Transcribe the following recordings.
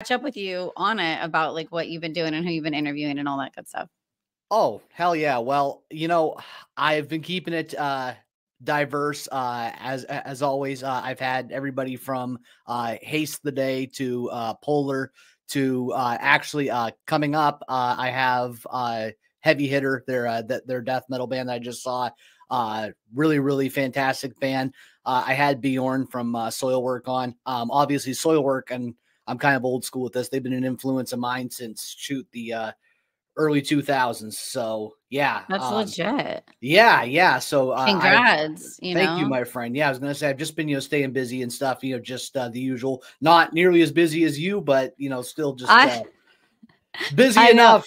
catch up with you on it about like what you've been doing and who you've been interviewing and all that good stuff. Oh, hell yeah. Well, I've been keeping it diverse as always. I've had everybody from Haste the Day to Polar to actually coming up. I have Heavy Hitter, their death metal band that I just saw. Really, really fantastic band. I had Bjorn from Soilwork on. Obviously, Soilwork, and I'm kind of old school with this. They've been an influence of mine since the early 2000s. So yeah, That's legit. yeah. So Congrats, thank you, my friend. Yeah, I was gonna say I've just been staying busy and stuff. Just the usual. Not nearly as busy as you, but still just busy I know. enough.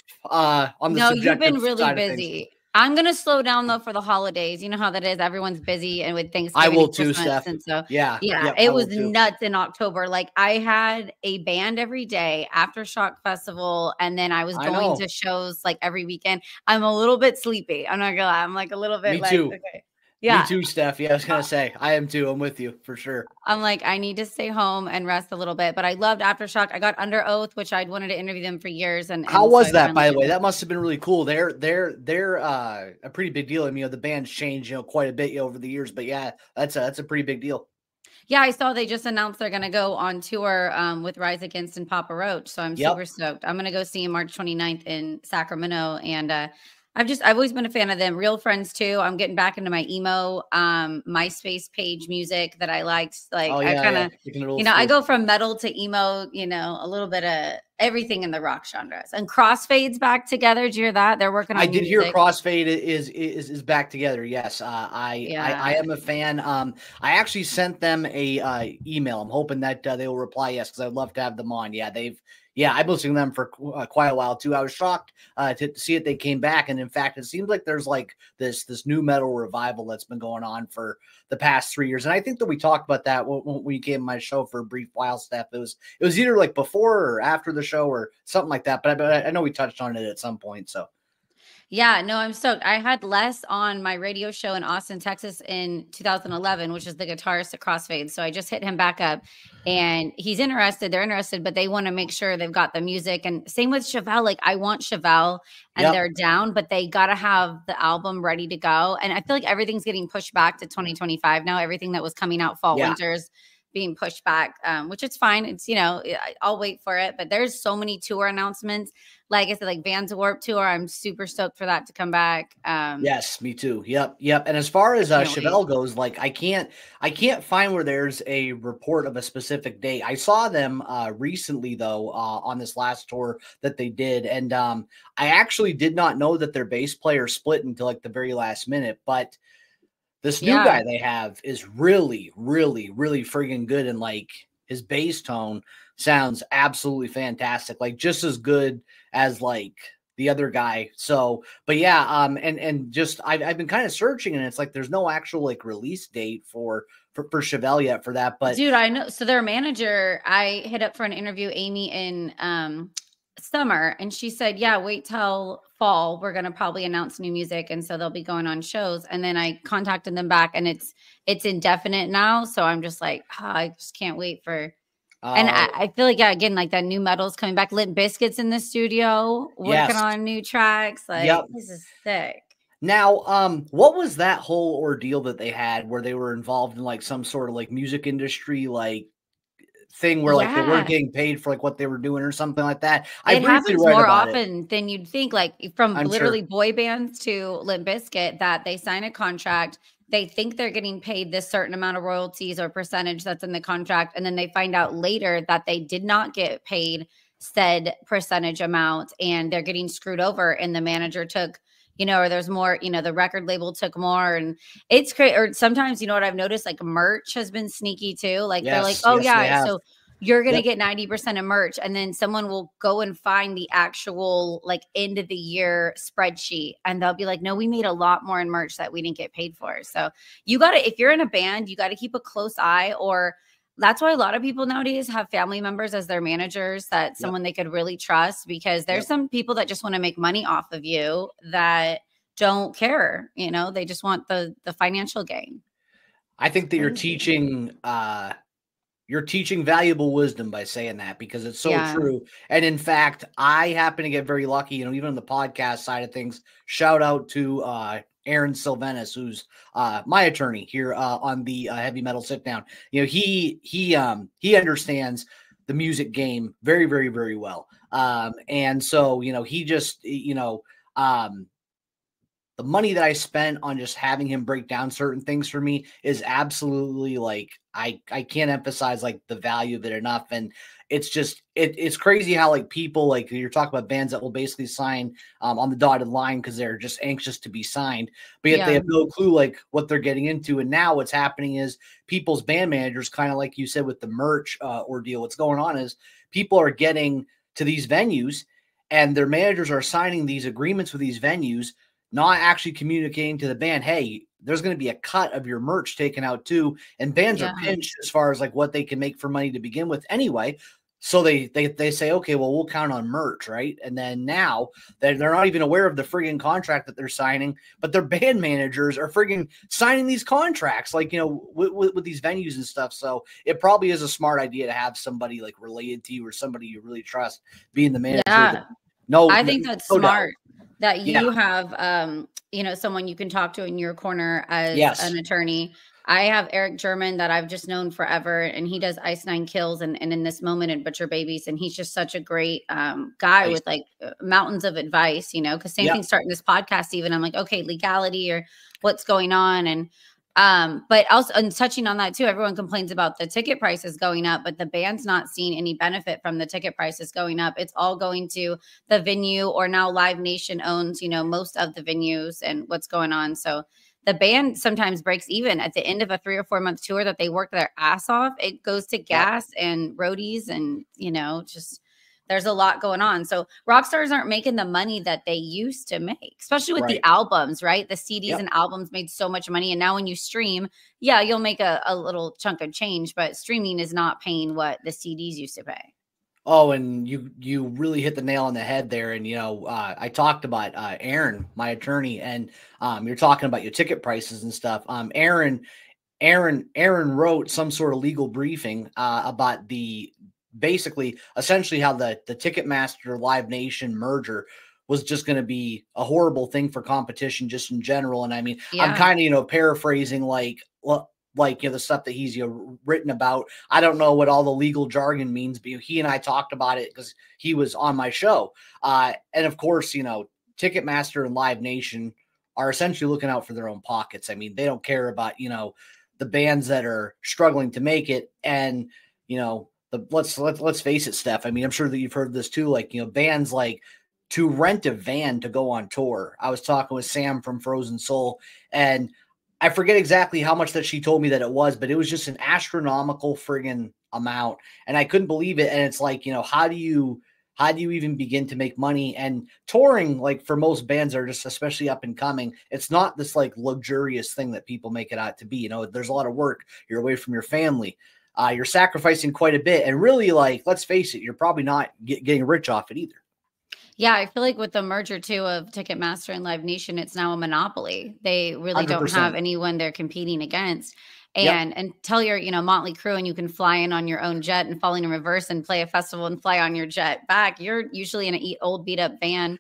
On the No, you've subjective been really side of things. busy. I'm gonna slow down though for the holidays. You know how that is. Everyone's busy and with I Thanksgiving will and too, Christmas. Steph. And so Yeah, yeah, yep, I it was will too. nuts in October. Like I had a band every day, Aftershock Festival, and then I was going to shows like every weekend. I'm a little bit sleepy. I'm not gonna lie. I'm like a little bit Me like, too. okay. Me Yeah. too, Steph. Yeah, I was gonna say I am too. I'm with you for sure. I'm like, I need to stay home and rest a little bit. But I loved Aftershock. I got Under Oath, which I'd wanted to interview them for years. And How so was I that, finally by the did way? it. That must have been really cool. They're a pretty big deal. I mean, the band's changed, quite a bit over the years, but yeah, that's a pretty big deal. Yeah, I saw they just announced they're going to go on tour with Rise Against and Papa Roach. So I'm super stoked. I'm going to go see him March 29th in Sacramento. And I've always been a fan of them. Real Friends too. I'm getting back into my emo MySpace page music that I liked. Like I kind of, I go from metal to emo, a little bit of everything in the rock genres. And Crossfade's back together. Did you hear that? They're working on I did music. hear Crossfade is back together. Yes. I am a fan. I actually sent them a email. I'm hoping that they will reply yes, because I'd love to have them on. I've been listening to them for quite a while too. I was shocked to see it. They came back, and in fact, it seems like there's like this new metal revival that's been going on for the past 3 years. And I think that we talked about that when we came to my show for a brief while, Steph. It was either like before or after the show or something like that. But I know we touched on it at some point. So. Yeah, no, I'm stoked. I had Les on my radio show in Austin, Texas in 2011, which is the guitarist at Crossfade. So I just hit him back up and he's interested. They're interested, but they want to make sure they've got the music. And same with Chevelle. Like I want Chevelle and they're down, but they got to have the album ready to go. And I feel like everything's getting pushed back to 2025 now. Everything that was coming out fall, winters being pushed back, which it's fine. It's, I'll wait for it. But there's so many tour announcements. Like I said, like Vans Warped Tour, I'm super stoked for that to come back. Yes, me too. Yep. And as far as Chevelle goes, like I can't find where there's a report of a specific date. I saw them recently though on this last tour that they did, and I actually did not know that their bass player split until like the very last minute, but this new guy they have is really, really, really friggin' good. And like his bass tone sounds absolutely fantastic. Like just as good as like the other guy. So, but yeah. And just, I've been kind of searching and it's like, there's no actual like release date for Chevelle yet for that. But dude, I know. So their manager, I hit up for an interview, Amy in summer, and she said, yeah, wait till fall. We're going to probably announce new music. And so they'll be going on shows. And then I contacted them back and it's indefinite now. So I'm just like, I just can't wait for, and I feel like, again, like that new metal's coming back. Limp Bizkit's in the studio working on new tracks. Like this is sick. Now, what was that whole ordeal that they had where they were involved in like some sort of like music industry, like thing where like they weren't getting paid for like what they were doing or something like that? It happens more often than you'd think, like from literally boy bands to Limp Bizkit, that they sign a contract. They think they're getting paid this certain amount of royalties or percentage that's in the contract. And then they find out later that they did not get paid said percentage amount and they're getting screwed over. And the manager took, or there's more, the record label took more, and it's great. Or sometimes, what I've noticed, like merch has been sneaky too. Like they're like, oh yeah, so you're going to get 90% of merch. And then someone will go and find the actual like end of the year spreadsheet. And they'll be like, no, we made a lot more in merch that we didn't get paid for. So you got to, if you're in a band, you got to keep a close eye, or that's why a lot of people nowadays have family members as their managers, that someone they could really trust, because there's some people that just want to make money off of you that don't care. They just want the financial gain. I think that you're teaching You're teaching valuable wisdom by saying that, because it's so Yeah. true. And in fact, I happen to get very lucky, even on the podcast side of things. Shout out to Aaron Sylvanas, who's my attorney here on the Heavy Metal Sit Down. He understands the music game very, very, very well. And so, he just, the money that I spent on just having him break down certain things for me is absolutely like, I can't emphasize like the value of it enough. And it's just, it's crazy how like people, like you're talking about bands that will basically sign on the dotted line because they're just anxious to be signed, but yet they have no clue like what they're getting into. And now what's happening is people's band managers, kind of like you said with the merch ordeal, what's going on is people are getting to these venues and their managers are signing these agreements with these venues, not actually communicating to the band, hey, there's going to be a cut of your merch taken out too. And bands are pinched as far as like what they can make for money to begin with anyway. So they say, okay, well, we'll count on merch, right? And then now they're not even aware of the friggin' contract that they're signing, but their band managers are friggin' signing these contracts, like, with these venues and stuff. So it probably is a smart idea to have somebody like related to you or somebody you really trust being the manager. Yeah. I think that's smart. That you have, someone you can talk to in your corner as an attorney. I have Eric German that I've just known forever, and he does Ice Nine Kills and in this moment in Butcher Babies. And he's just such a great guy with like mountains of advice, because same thing starting this podcast, even I'm like, okay, legality or what's going on. And but also, and touching on that too, everyone complains about the ticket prices going up, but the band's not seeing any benefit from the ticket prices going up. It's all going to the venue, or now Live Nation owns, most of the venues and what's going on. So the band sometimes breaks even at the end of a 3 or 4 month tour that they work their ass off. It goes to gas and roadies and, just there's a lot going on. So rock stars aren't making the money that they used to make, especially with the albums, right? The CDs and albums made so much money. And now when you stream, you'll make a little chunk of change, but streaming is not paying what the CDs used to pay. Oh, and you really hit the nail on the head there. And, I talked about Aaron, my attorney, and you're talking about your ticket prices and stuff. Aaron wrote some sort of legal briefing about essentially how the Ticketmaster Live Nation merger was just going to be a horrible thing for competition just in general. And I mean, I'm kind of, paraphrasing like the stuff that he's written about. I don't know what all the legal jargon means, but he and I talked about it because he was on my show. And of course, Ticketmaster and Live Nation are essentially looking out for their own pockets. I mean, they don't care about, the bands that are struggling to make it. And, let's face it, Steph. I mean, I'm sure that you've heard this too. Like, bands like to rent a van to go on tour. I was talking with Sam from Frozen Soul, and I forget exactly how much that she told me that it was, but it was just an astronomical friggin' amount. And I couldn't believe it. And it's like, how do you even begin to make money? And touring, like for most bands are just, especially up and coming, it's not this like luxurious thing that people make it out to be. There's a lot of work. You're away from your family. You're sacrificing quite a bit. And really, like, let's face it, you're probably not getting rich off it either. Yeah, I feel like with the merger too of Ticketmaster and Live Nation, it's now a monopoly. They really 100%. Don't have anyone they're competing against. And until you're, Motley Crue and you can fly in on your own jet and fall in reverse and play a festival and fly on your jet back, you're usually in an old beat up van,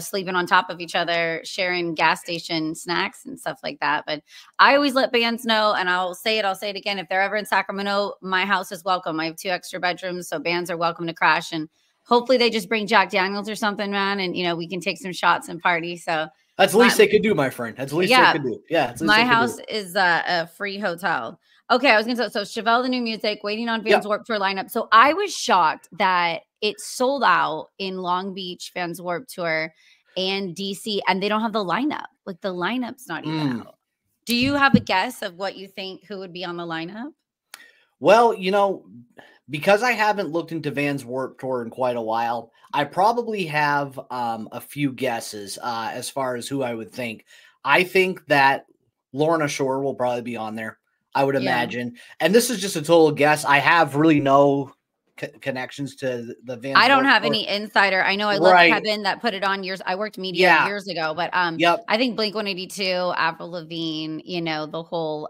sleeping on top of each other, sharing gas station snacks and stuff like that. But I always let bands know, and I'll say it again. If they're ever in Sacramento, my house is welcome. I have 2 extra bedrooms, so bands are welcome to crash. And hopefully they just bring Jack Daniels or something, man. And, we can take some shots and party. So that's the least they could do, my friend. That's the least they could do. Yeah. My house is a free hotel. Okay. I was going to say, so Chevelle, the new music, waiting on Vans Warped Tour lineup. So I was shocked that it sold out in Long Beach, Vans Warped Tour and DC, and they don't have the lineup. Like the lineup's not even out. Do you have a guess of what you think, who would be on the lineup? Well, because I haven't looked into Vans Warped Tour in quite a while, I probably have a few guesses as far as who I would think. I think that Lorna Shore will probably be on there, I would imagine. And this is just a total guess. I have really no connections to the Vans. I don't have any insider. I know I love Kevin that put it on years. I worked media years ago, but I think Blink-182, Avril Lavigne, the whole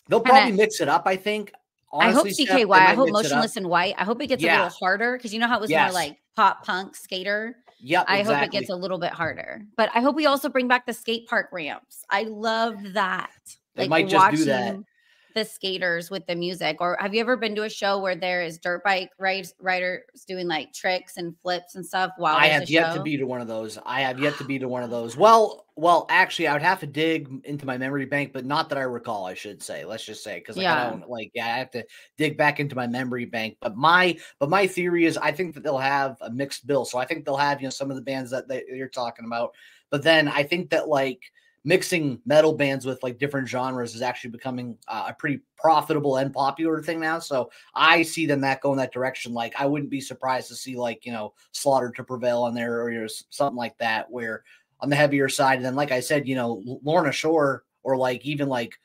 they'll probably mix it up, I think. I hope honestly, Steph, CKY. they I might hope mix it up. Motionless in White. I hope it gets a little Yeah. harder because you know how it was more Yes. like pop punk skater. Yep. I hope it Exactly. gets a little bit harder. But I hope we also bring back the skate park ramps. I love that. They Like might just do that. watching the skaters with the music. Or have you ever been to a show where there is dirt bike riders doing like tricks and flips and stuff while I there's a have yet to show? be to one of those. I have yet to be to one of those. Well, actually, I would have to dig into my memory bank, but not that I recall, I should say. Let's just say, because like I Yeah. don't like, yeah, I have to dig back into my memory bank. But my theory is, I think that they'll have a mixed bill. So I think they'll have, some of the bands that you're talking about, but then I think that like mixing metal bands with like different genres is actually becoming a pretty profitable and popular thing now. So I see them that going that direction. Like I wouldn't be surprised to see like, Slaughter to Prevail on there or something like that, where on the heavier side. And then, like I said, Lorna Shore or like even like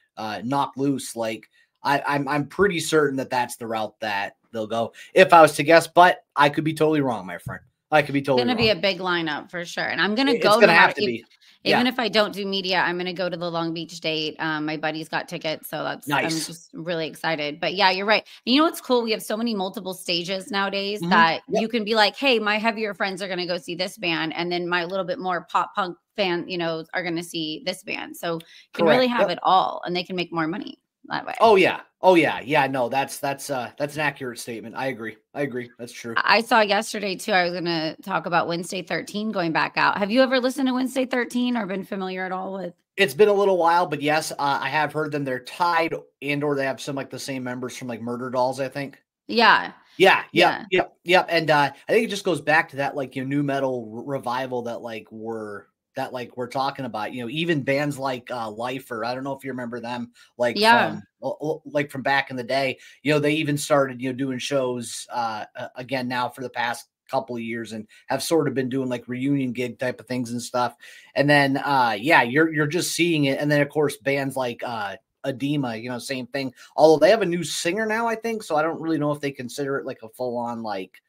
Knock Loose, like I'm pretty certain that that's the route that they'll go if I was to guess, but I could be totally wrong, my friend. I could be totally It's going to wrong. be a big lineup for sure. And I'm going to It's go going no to matter have to be. even if I don't do media, I'm going to go to the Long Beach date. My buddy's got tickets, so I'm Nice. just really excited. But yeah, you're right. And you know what's cool? We have so many multiple stages nowadays Mhm. that Yep. you can be like, hey, my heavier friends are going to go see this band, and then my little bit more pop punk fan, are going to see this band. So you can really have it all, and they can make more money that way. Oh yeah. Yeah. No, that's an accurate statement. I agree. That's true. I saw yesterday too. I was going to talk about Wednesday 13 going back out. Have you ever listened to Wednesday 13 or been familiar at all with? It's been a little while, but yes, I have heard them. They're tied or they have some like the same members from like Murder Dolls, I think. Yeah. Yeah. And I think it just goes back to that like new metal revival that we're talking about. Even bands like Lifer. I don't know if you remember them, from back in the day. They even started doing shows again now for the past couple of years and have sort of been doing like reunion gig type of things and stuff. And then you're just seeing it. And then of course bands like Edema, same thing. Although they have a new singer now, I think. So I don't really know if they consider it like a full on like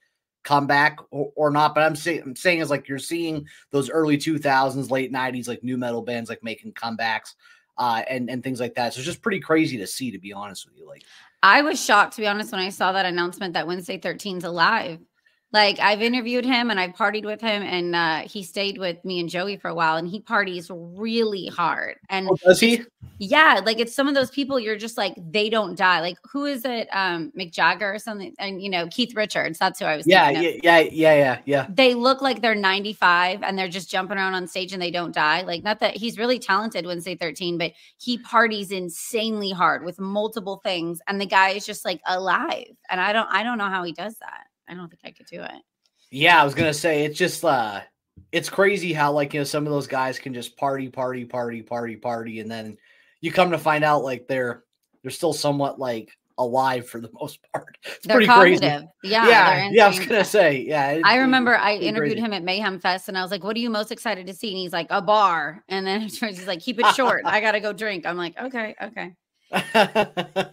comeback or not. But I'm saying is like you're seeing those early 2000s, late 90s like new metal bands like making comebacks and things like that. So it's just pretty crazy to see, to be honest with you. Like I was shocked, to be honest, when I saw that announcement that Wednesday 13's alive. Like I've interviewed him and I've partied with him, and he stayed with me and Joey for a while, and he parties really hard. And does he? Yeah, like it's some of those people you're just like, they don't die. Like who is it? Mick Jagger or something, and Keith Richards. That's who I was thinking of. Yeah. They look like they're 95 and they're just jumping around on stage and they don't die. Like, not that he's really talented, Wednesday 13, but he parties insanely hard with multiple things, and the guy is just like alive. And I don't know how he does that. I don't think I could do it. Yeah, I was gonna say it's just it's crazy how like some of those guys can just party, and then you come to find out like they're still somewhat like alive for the most part. It's they're pretty cognitive. crazy. Yeah. I was gonna say, yeah. I remember I interviewed him at Mayhem Fest, and I was like, "What are you most excited to see?" And he's like, "A bar." And then he's like, "Keep it short. I gotta go drink." I'm like, "Okay."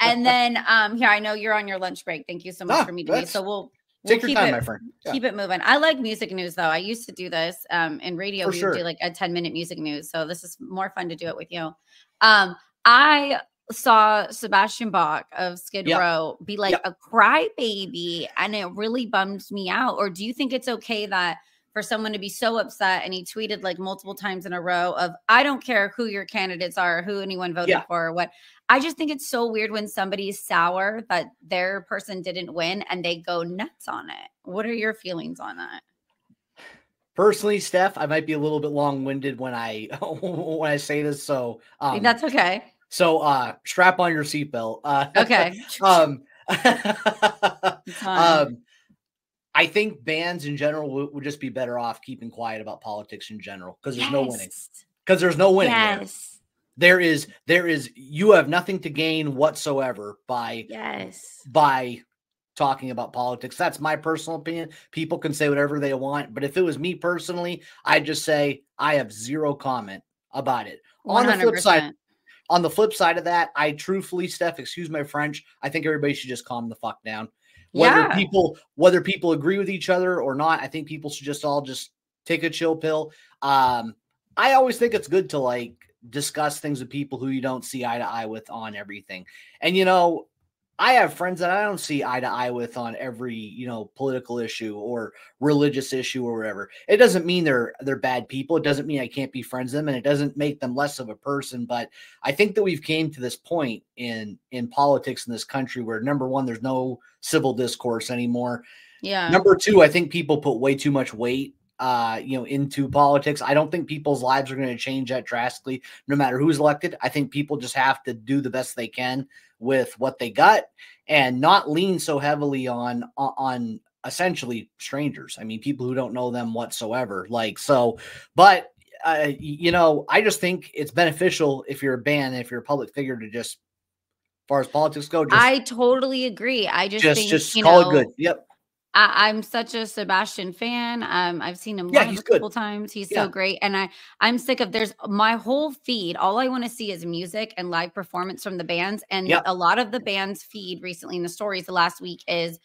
And then here, I know you're on your lunch break. Thank you so much for meeting me. So we'll take your time, my friend. Keep it moving. I like music news though. I used to do this in radio. We would do like a 10-minute music news. So this is more fun to do it with you. I saw Sebastain Bach of Skid Row be like a crybaby, and it really bummed me out. Or do you think it's okay that for someone to be so upset, and he tweeted like multiple times in a row of, I don't care who your candidates are, who anyone voted for or what. I just think it's so weird when somebody's sour that their person didn't win and they go nuts on it. What are your feelings on that? Personally, Steph, I might be a little bit long-winded when I say this. So that's okay. So strap on your seatbelt. Okay. I think bands in general would just be better off keeping quiet about politics in general, because there's no winning. Because there's no winning. Yes. There is you have nothing to gain whatsoever by talking about politics. That's my personal opinion. People can say whatever they want, but if it was me personally, I'd just say I have zero comment about it. 100%. On the flip side of that, I truthfully, Steph, excuse my French, I think everybody should just calm the fuck down. Whether people agree with each other or not, I think people should just all just take a chill pill. I always think it's good to like discuss things with people who you don't see eye to eye with on everything. And I have friends that I don't see eye to eye with on every, political issue or religious issue or whatever. It doesn't mean they're bad people. It doesn't mean I can't be friends with them, and it doesn't make them less of a person. But I think that we've came to this point in politics in this country where, number one, there's no civil discourse anymore. Yeah. Number two, I think people put way too much weight into politics. I don't think people's lives are going to change that drastically, no matter who's elected. I think people just have to do the best they can with what they got and not lean so heavily on essentially strangers. I mean, people who don't know them whatsoever. But I just think it's beneficial if you're a band, if you're a public figure, to just, as far as politics go, I totally agree. I just think, just call it good. Yep. I'm such a Sebastain fan. I've seen him live a couple times. He's so great. And I'm sick of my whole feed. All I want to see is music and live performance from the bands. And a lot of the band's feed recently in the stories the last week is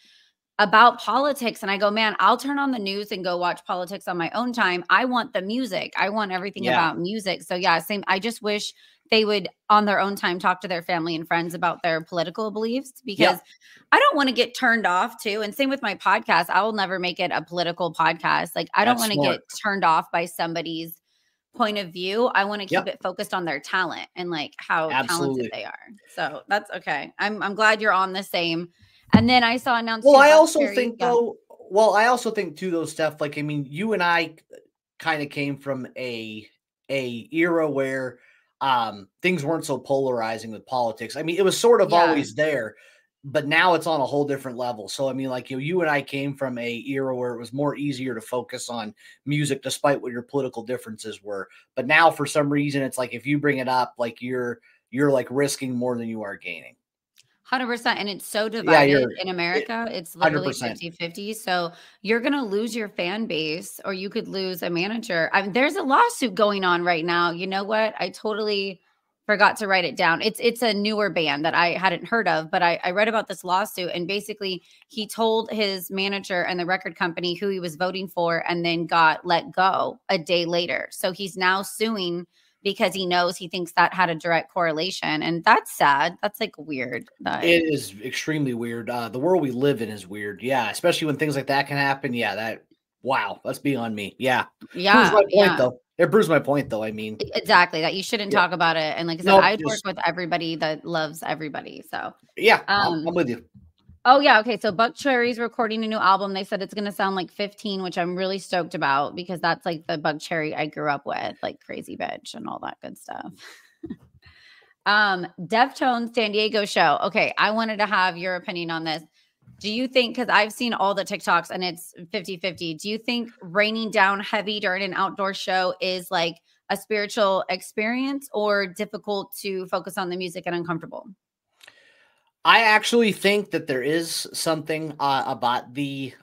about politics. And I go, man, I'll turn on the news and go watch politics on my own time. I want the music. I want everything about music. So yeah, same. I just wish they would on their own time talk to their family and friends about their political beliefs, because I don't want to get turned off too. And same with my podcast. I will never make it a political podcast. Like I don't want to get turned off by somebody's point of view. I want to keep it focused on their talent and like how talented they are. So that's okay. I'm glad you're on the same. And then I saw announced. Well, I also think too, though, Steph, like, I mean, you and I kind of came from a era where things weren't so polarizing with politics. I mean, it was sort of always there, but now it's on a whole different level. So, I mean, like, you and I came from a era where it was more easier to focus on music, despite what your political differences were. But now, for some reason, it's like, if you bring it up, like you're like risking more than you are gaining. 100%. And it's so divided in America. It's literally 50-50. So you're going to lose your fan base, or you could lose a manager. I mean, there's a lawsuit going on right now. You know what? I totally forgot to write it down. It's a newer band that I hadn't heard of, but I read about this lawsuit, and basically he told his manager and the record company who he was voting for, and then got let go a day later. So he's now suing because he thinks that had a direct correlation. And that's sad. That's like weird. It is extremely weird. The world we live in is weird. Yeah. Especially when things like that can happen. Yeah. Wow. That's beyond me. Yeah. Yeah. Proves my point, though. It proves my point, though. I mean, exactly, that you shouldn't talk about it. And like I said, I work with everybody that loves everybody. So yeah, I'm with you. Oh, yeah. Okay. So Buckcherry's recording a new album. They said it's going to sound like 15, which I'm really stoked about, because that's like the Buckcherry I grew up with, like Crazy Bitch and all that good stuff. Deftones San Diego show. Okay. I wanted to have your opinion on this. Do you think, because I've seen all the TikToks and it's 50-50, do you think raining down heavy during an outdoor show is like a spiritual experience, or difficult to focus on the music and uncomfortable? I actually think that there is something about the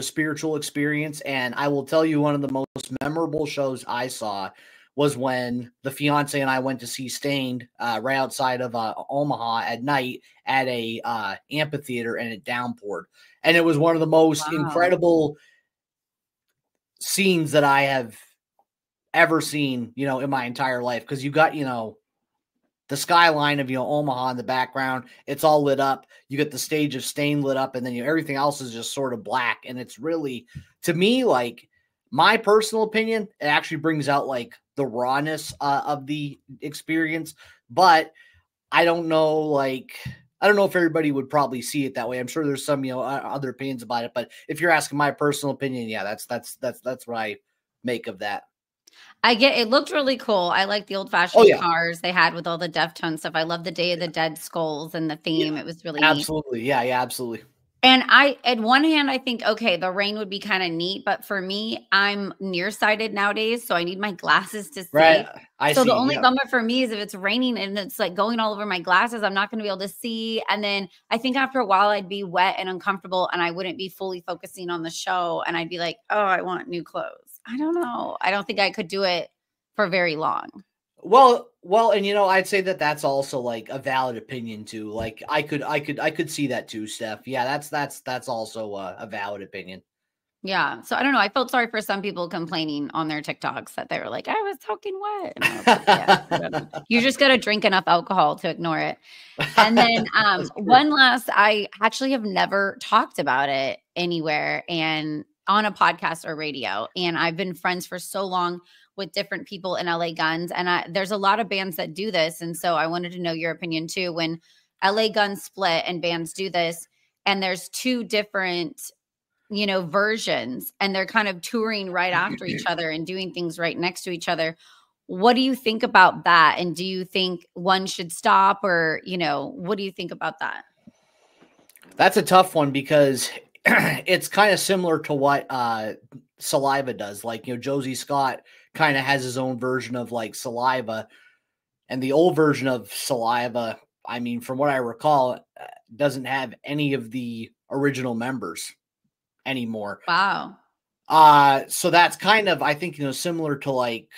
spiritual experience, and I will tell you, one of the most memorable shows I saw was when the fiance and I went to see Stained right outside of Omaha at night at a amphitheater, and it downpoured, and it was one of the most incredible scenes that I have ever seen, in my entire life, because you got the skyline of, Omaha in the background. It's all lit up. You get the stage of Stain lit up, and then everything else is just sort of black. And it's really, to me, like, my personal opinion, it actually brings out like the rawness of the experience. But I don't know, if everybody would probably see it that way. I'm sure there's some, other opinions about it. But if you're asking my personal opinion, yeah, that's what I make of that. I get it. Looked really cool. I like the old-fashioned cars they had with all the Deftones stuff. I love the Day of the Dead skulls and the theme. It was really absolutely neat. Yeah, absolutely. And at one hand, I think, okay, the rain would be kind of neat, but for me, I'm nearsighted nowadays, so I need my glasses to see. Right. The only bummer for me is if it's raining and it's like going all over my glasses, I'm not going to be able to see. And then I think after a while, I'd be wet and uncomfortable, and I wouldn't be fully focusing on the show. And I'd be like, oh, I want new clothes. I don't know. I don't think I could do it for very long. Well, and I'd say that that's also like a valid opinion too. Like I could see that too, Steph. Yeah, that's also a valid opinion. Yeah. So I don't know. I felt sorry for some people complaining on their TikToks that they were like, I was soaking wet. And I was like, yeah, whatever. You just got to drink enough alcohol to ignore it. And then one last, I actually have never talked about it anywhere and on a podcast or radio. And I've been friends for so long with different people in LA Guns. And there's a lot of bands that do this. And so I wanted to know your opinion too. When LA Guns split and bands do this, and there's two different versions, and they're kind of touring right after each other and doing things right next to each other. What do you think about that? And do you think one should stop, or, what do you think about that? That's a tough one because it's kind of similar to what Saliva does. Like, Josie Scott kind of has his own version of like Saliva, and the old version of Saliva, I mean, from what I recall, doesn't have any of the original members anymore. Wow. So that's kind of, I think, similar to like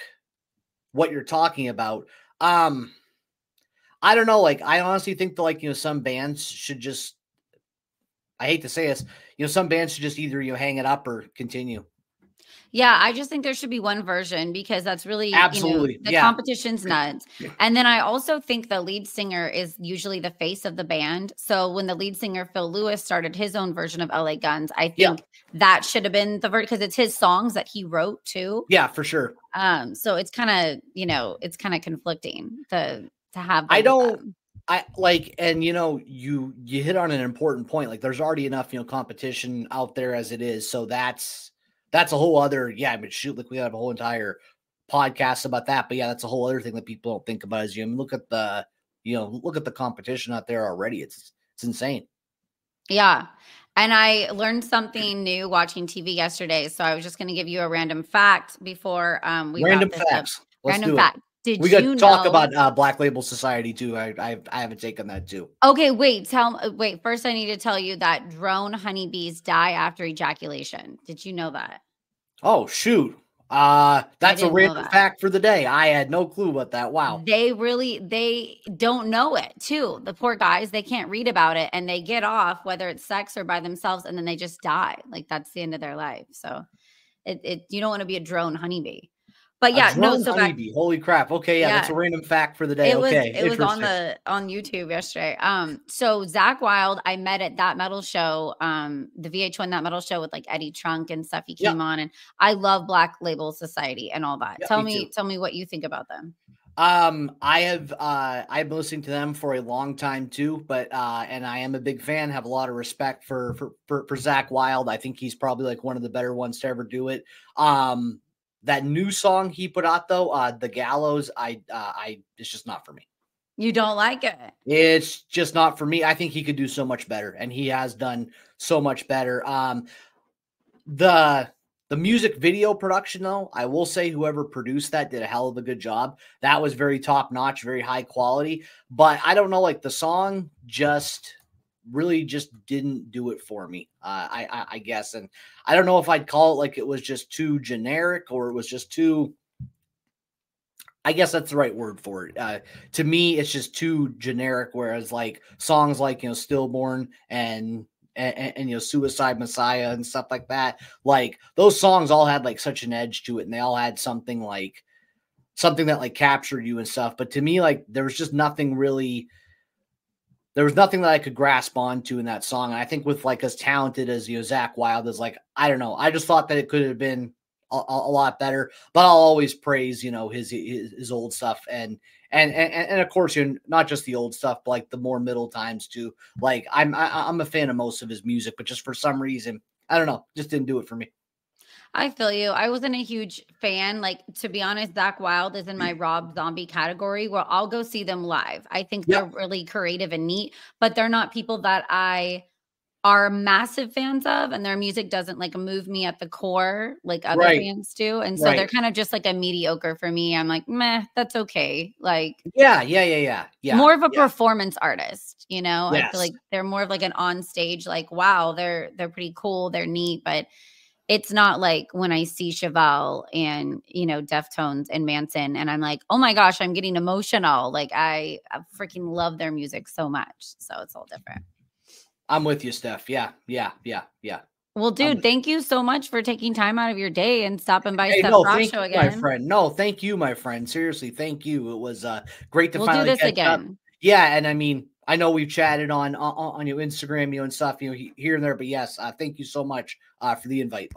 what you're talking about. I don't know. Like, I honestly think that, like, some bands should just, I hate to say this, some bands should just either, hang it up or continue. Yeah, I just think there should be one version because that's really, absolutely the competition's nuts. And then I also think the lead singer is usually the face of the band. So when the lead singer, Phil Lewis, started his own version of LA Guns, I think that should have been the version because it's his songs that he wrote too. Yeah, for sure. So it's kind of, it's kind of conflicting to have. I don't. I like, and you hit on an important point. Like, there's already enough, competition out there as it is. So that's a whole other, but shoot, like we have a whole entire podcast about that. But yeah, that's a whole other thing that people don't think about is, look at the competition out there already. It's insane. Yeah. And I learned something new watching TV yesterday. So I was just going to give you a random fact before we random wrap this facts. up. Let's random do fact. It. Did we got you to talk know, about Black Label Society too. I haven't taken that too. Okay, wait. First, I need to tell you that drone honeybees die after ejaculation. Did you know that? Oh shoot! That's a random fact for the day. I had no clue about that. Wow. They don't know it too. The poor guys, they can't read about it, and they get off whether it's sex or by themselves, and then they just die. Like that's the end of their life. So, you don't want to be a drone honeybee. But yeah, honeybee. Holy crap. Okay, that's a random fact for the day. It was on YouTube yesterday. So Zakk Wylde, I met at That Metal Show, the VH1 That Metal Show with like Eddie Trunk and stuff. He came on, and I love Black Label Society and all that. Tell me what you think about them. I've been listening to them for a long time too, but and I am a big fan, have a lot of respect for Zakk Wylde. I think he's probably like one of the better ones to ever do it. That new song he put out though, The Gallows, it's just not for me. You don't like it? It's just not for me. I think he could do so much better, and he has done so much better. The music video production though, I will say whoever produced that did a hell of a good job. That was very top notch, very high quality, but I don't know, like the song really just didn't do it for me, I guess. And I don't know if I'd call it like it was just too generic or it was just too, I guess that's the right word for it. To me, it's just too generic. Whereas like songs like, Stillborn and Suicide Messiah and stuff like that, like those songs all had like such an edge to it, and they all had something that like captured you and stuff. But to me, like there was just nothing really. There was nothing that I could grasp onto in that song. And I think with like as talented as Zakk Wylde is, like, I don't know. I just thought that it could have been a lot better, but I'll always praise, his old stuff. And of course, not just the old stuff, but like the more middle times too. Like I'm a fan of most of his music, but just for some reason, I don't know, just didn't do it for me. I feel you. I wasn't a huge fan. Like, to be honest, Zakk Wylde is in my Rob Zombie category where I'll go see them live. I think they're really creative and neat, but they're not people that I are massive fans of, and their music doesn't like move me at the core like other bands do. And so they're kind of just like a mediocre for me. I'm like, meh, that's okay. Like, yeah. More of a performance artist, I feel like they're more of like an on stage, like, wow, they're pretty cool. They're neat, but it's not like when I see Chevelle and, Deftones and Manson, and I'm like, oh my gosh, I'm getting emotional. Like I freaking love their music so much. So it's all different. I'm with you, Steph. Yeah. Well, dude, thank you so much for taking time out of your day and stopping by Hey, Steph no, Rock thank Show you, my again. friend. No, thank you, my friend. Seriously, thank you. It was great to We'll do finally this catch up. again. Yeah, and I mean, I know we've chatted on your Instagram, and stuff, here and there, but yes, thank you so much for the invite.